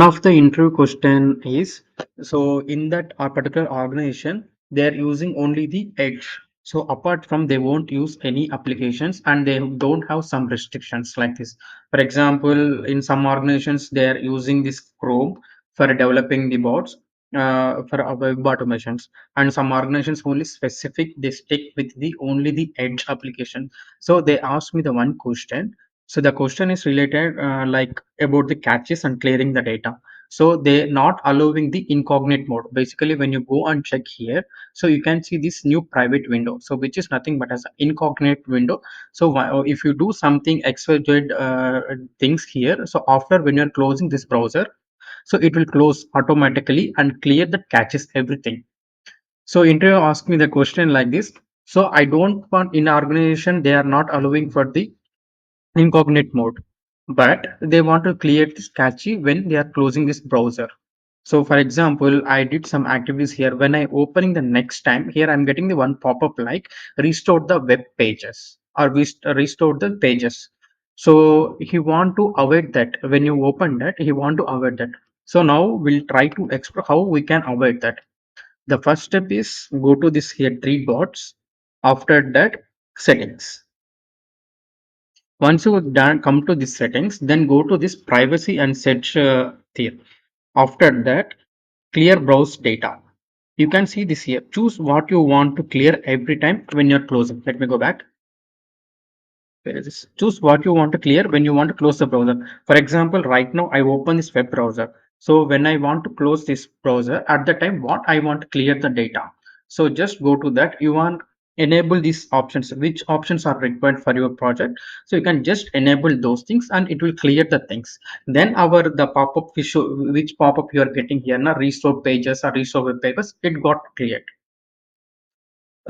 of the interview question is, so in that particular organization, they are using only the Edge. So apart from, they won't use any applications and they don't have some restrictions like this. For example, in some organizations, they are using this Chrome for developing the bots for web automations, and some organizations only specific, they stick with the only the Edge application. So they asked me the one question. So the question is related like about the catches and clearing the data. So they're not allowing the incognito mode. Basically, when you go and check here, so you can see this new private window. So which is nothing but as an incognito window. So if you do something XYZ things here, so after when you're closing this browser, so it will close automatically and clear the catches everything. So interview asked me the question like this. So I don't want in organization they are not allowing for the incognito mode, but they want to clear this cache when they are closing this browser. So for example, I did some activities here. When I opening the next time, here I'm getting the one pop-up like restore the web pages or restore the pages. So he want to avoid that. When you open that, he want to avoid that. So now we'll try to explore how we can avoid that. The first step is go to this here three dots. After that, settings. Once you done come to these settings, then go to this privacy and set here. After that, clear browse data. You can see this here. Choose what you want to clear every time when you're closing. Let me go back. Where is this? Choose what you want to clear when you want to close the browser. For example, right now I open this web browser. So when I want to close this browser, at the time what I want to clear the data. So just go to that. You want enable these options. Which options are required for your project? So you can just enable those things and it will clear the things. Then our the pop-up which pop-up you are getting here now, restore pages or restore web pages, it got cleared.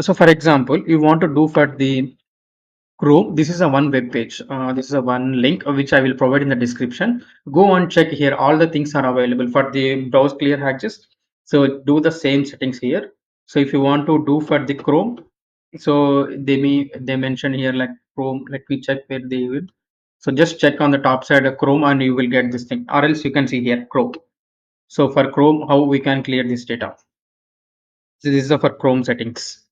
So for example, you want to do for the Chrome, this is a one web page. This is a one link which I will provide in the description. Go and check here. All the things are available for the browse clear hatches. So do the same settings here. So if you want to do for the Chrome, so they mention here like Chrome. Let me check where they will. So just check on the top side of Chrome and you will get this thing. Or else you can see here Chrome. So for Chrome, how we can clear this data. So this is for Chrome settings.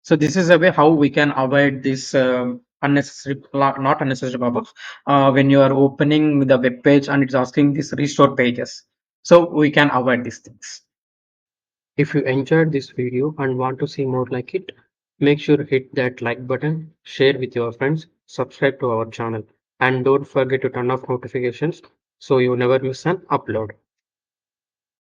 So this is a way how we can avoid this unnecessary, not unnecessary pop-ups when you are opening the web page and it's asking this restore pages. So we can avoid these things. If you enjoyed this video and want to see more like it, make sure to hit that like button, share with your friends, subscribe to our channel, and don't forget to turn off notifications so you never miss an upload.